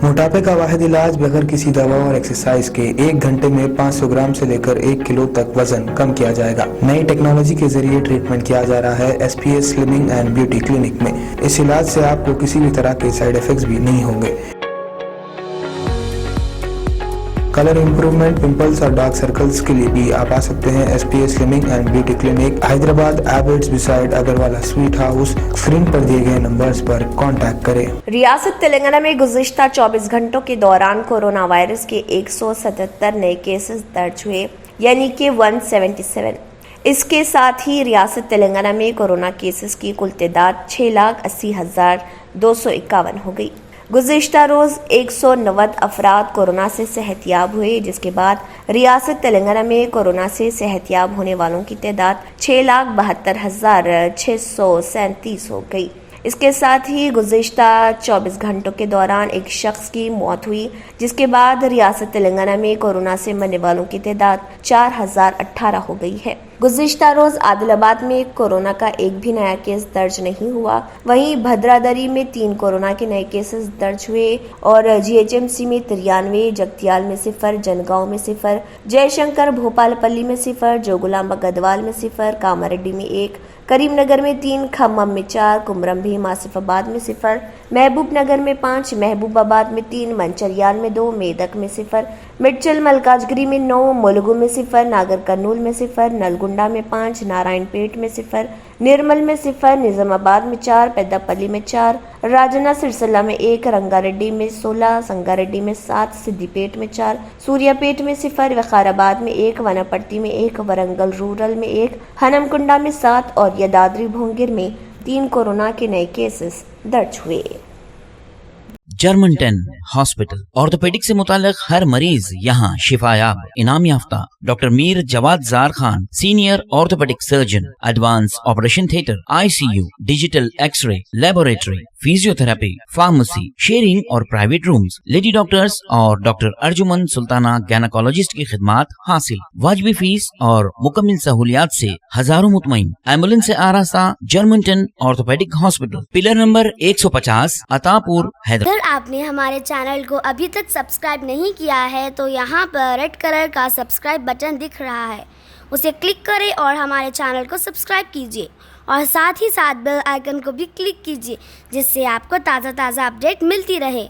موٹاپے کا واحد علاج بغیر کسی دوا اور ایکسرسائز کے 1 گھنٹے میں 500 گرام سے لے کر 1 کلو تک وزن کم کیا جائے گا۔ نئی ٹیکنالوجی کے ذریعے ٹریٹمنٹ کیا جا رہا ہے SPS slimming and beauty clinic میں۔ اس علاج سے آپ کو کسی بھی طرح کے سائیڈ ایفیکٹس بھی نہیں ہوں گے۔ کلر امپروومنٹ، پمپلز اور ڈارک سرکلز کے لیے بھی آپ آ سکتے ہیں SPS slimming and beauty clinic, Hyderabad, Abids beside Agarwala sweet house. Screen پر دیے گئے نمبرز پر کانٹیکٹ کریں۔ ریاست تلنگانہ میں گزشتہ 24 گھنٹوں کے دوران کورونا وائرس کے 177 نئے کیسز درج ہوئے، یعنی کہ 177۔ اس کے ساتھ ہی ریاست تلنگانہ میں کورونا کیسز کی کل تعداد 6,80,251 ہو گئی۔ گزشتہ روز 190 افراد کورونا سے صحت یاب ہوئے، جس کے بعد ریاست تلنگانہ میں کورونا سے صحت یاب ہونے والوں کی تعداد 6,72,637 ہو گئی۔ اس کے ساتھ ہی گزشتہ 24 گھنٹوں کے دوران ایک شخص کی موت ہوئی، جس کے بعد ریاست تلنگانہ میں کورونا سے مرنے والوں کی تعداد 4,018 ہو گئی ہے۔ گزشتہ روز عادل آباد میں کورونا کا ایک بھی نیا کیس درج نہیں ہوا، وہیں بھدرادری میں 3 کورونا کے نئے کیسز درج ہوئے اور GHMC میں 93، جگتیال میں 0، جنگاؤں میں 0، جے شنکر بھوپال پلی میں 0، جوگلامبا گدوال میں 0، کاماریڈی میں 1، کریم نگر میں 3، کھمم میں 4، کمرم بھیم آصف آباد میں 0، محبوب نگر میں 5، محبوب آباد میں 3، منچریال میں 2، میدک میں 0، مڈچل ملکاجگری میں 9، ملگو میں 0، ناگر کرنول میں 0، نلگنڈا میں 5، نارائن پیٹ میں 0، نرمل میں 0، نظام آباد میں 4، پیدا پلی میں 4، راجنا سرسلہ میں 1، رنگا ریڈی میں 16، سنگا ریڈی میں 7، سدھی پیٹ میں 4، سوریا پیٹ میں 0، وقار آباد میں 1، وناپٹی میں 1، ورنگل رورل میں 1، ہنم کنڈا میں 7 اور یدادری بھونگیر میں 3 کورونا کے نئے کیسز درج ہوئے۔ جرمنٹن ہاسپٹل آرتھوپیڈک سے متعلق ہر مریض یہاں شفا یاب۔ انعام یافتہ ڈاکٹر میر جواد زار Khan, senior orthopaedic surgeon, advance operation theatre, ICU، digital X ray, laboratory, physio therapy, pharmacy, sharing اور پرائیویٹ رومز، لیڈی ڈاکٹرز اور ڈاکٹر ارجمن سلطانہ گینیکولوجسٹ کی خدمات حاصل، واجبی فیس اور مکمل سہولیات سے ہزاروں مطمئن، ایمبولینس سے آراستہ جرمنٹن orthopaedic hospital, pillar number 150، Attapur, Hyderabad. اگر آپ نے ہمارے چینل کو ابھی تک سبسکرائب نہیں کیا ہے تو یہاں پر ریڈ کلر کا سبسکرائب بٹن دکھ رہا ہے، اسے کلک کریں اور ہمارے چینل کو سبسکرائب کیجیے اور ساتھ ہی ساتھ بیل آئیکن کو بھی کلک کیجیے، جس سے آپ کو تازہ اپڈیٹ ملتی رہے۔